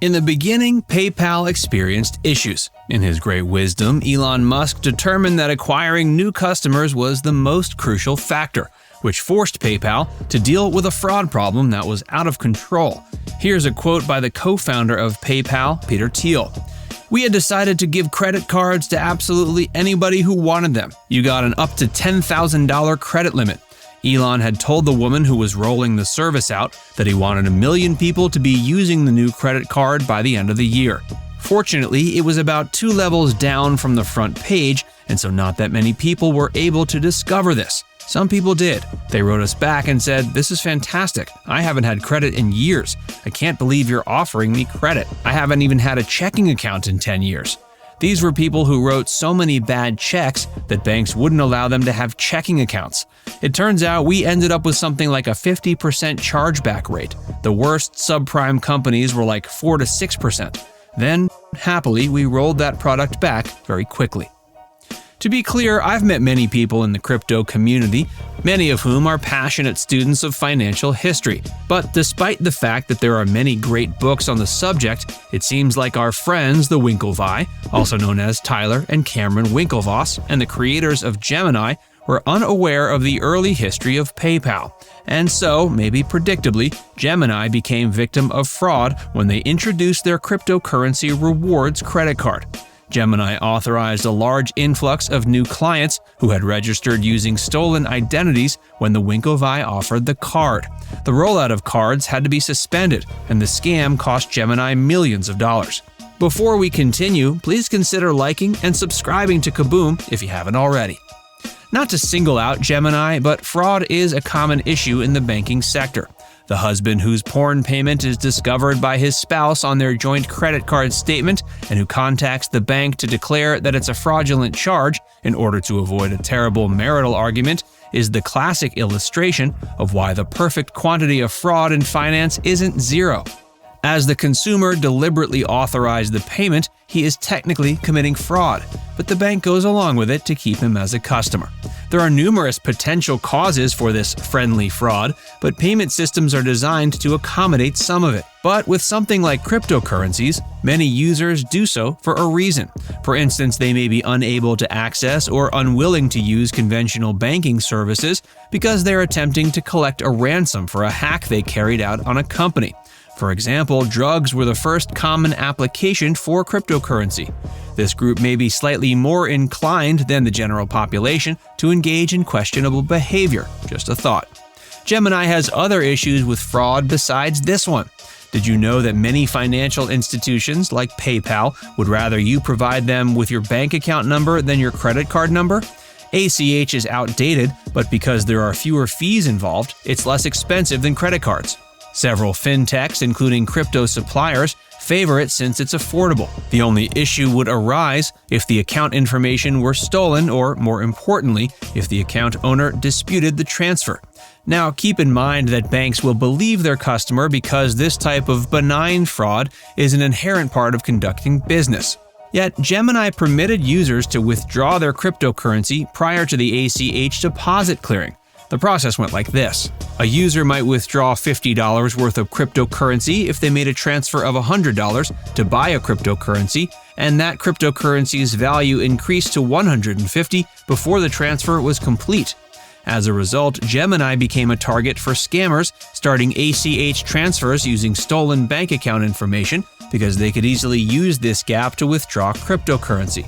In the beginning, PayPal experienced issues. In his great wisdom, Elon Musk determined that acquiring new customers was the most crucial factor, which forced PayPal to deal with a fraud problem that was out of control. Here's a quote by the co-founder of PayPal, Peter Thiel. "We had decided to give credit cards to absolutely anybody who wanted them. You got an up to $10,000 credit limit. Elon had told the woman who was rolling the service out that he wanted 1 million people to be using the new credit card by the end of the year. Fortunately, it was about 2 levels down from the front page, and so not that many people were able to discover this. Some people did. They wrote us back and said, 'This is fantastic. I haven't had credit in years. I can't believe you're offering me credit. I haven't even had a checking account in 10 years.' These were people who wrote so many bad checks that banks wouldn't allow them to have checking accounts. It turns out we ended up with something like a 50% chargeback rate. The worst subprime companies were like 4 to 6%. Then, happily, we rolled that product back very quickly." To be clear, I've met many people in the crypto community, many of whom are passionate students of financial history. But despite the fact that there are many great books on the subject, it seems like our friends, the Winklevi, also known as Tyler and Cameron Winklevoss, and the creators of Gemini, were unaware of the early history of PayPal. And so, maybe predictably, Gemini became victim of fraud when they introduced their cryptocurrency rewards credit card. Gemini authorized a large influx of new clients who had registered using stolen identities when the Winklevi offered the card. The rollout of cards had to be suspended, and the scam cost Gemini millions of dollars. Before we continue, please consider liking and subscribing to KABOOM if you haven't already. Not to single out Gemini, but fraud is a common issue in the banking sector. The husband whose porn payment is discovered by his spouse on their joint credit card statement and who contacts the bank to declare that it's a fraudulent charge in order to avoid a terrible marital argument is the classic illustration of why the perfect quantity of fraud in finance isn't 0. As the consumer deliberately authorized the payment, he is technically committing fraud, but the bank goes along with it to keep him as a customer. There are numerous potential causes for this friendly fraud, but payment systems are designed to accommodate some of it. But with something like cryptocurrencies, many users do so for a reason. For instance, they may be unable to access or unwilling to use conventional banking services because they're attempting to collect a ransom for a hack they carried out on a company. For example, drugs were the first common application for cryptocurrency. This group may be slightly more inclined than the general population to engage in questionable behavior. Just a thought. Gemini has other issues with fraud besides this one. Did you know that many financial institutions, like PayPal, would rather you provide them with your bank account number than your credit card number? ACH is outdated, but because there are fewer fees involved, it's less expensive than credit cards. Several fintechs, including crypto suppliers, favor it since it's affordable. The only issue would arise if the account information were stolen or, more importantly, if the account owner disputed the transfer. Now, keep in mind that banks will believe their customer because this type of benign fraud is an inherent part of conducting business. Yet, Gemini permitted users to withdraw their cryptocurrency prior to the ACH deposit clearing. The process went like this. A user might withdraw $50 worth of cryptocurrency if they made a transfer of $100 to buy a cryptocurrency, and that cryptocurrency's value increased to $150 before the transfer was complete. As a result, Gemini became a target for scammers starting ACH transfers using stolen bank account information because they could easily use this gap to withdraw cryptocurrency.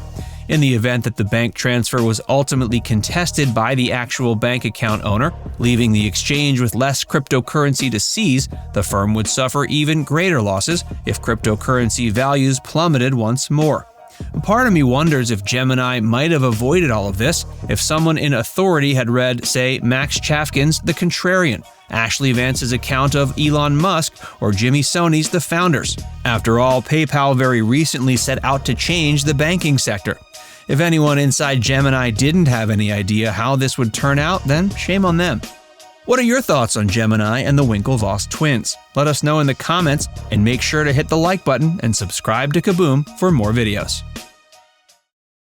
In the event that the bank transfer was ultimately contested by the actual bank account owner, leaving the exchange with less cryptocurrency to seize, the firm would suffer even greater losses if cryptocurrency values plummeted once more. Part of me wonders if Gemini might have avoided all of this if someone in authority had read, say, Max Chafkin's The Contrarian, Ashley Vance's account of Elon Musk, or Jimmy Sony's The Founders. After all, PayPal very recently set out to change the banking sector. If anyone inside Gemini didn't have any idea how this would turn out, then shame on them. What are your thoughts on Gemini and the Winklevoss twins? Let us know in the comments, and make sure to hit the like button and subscribe to KABOOM for more videos.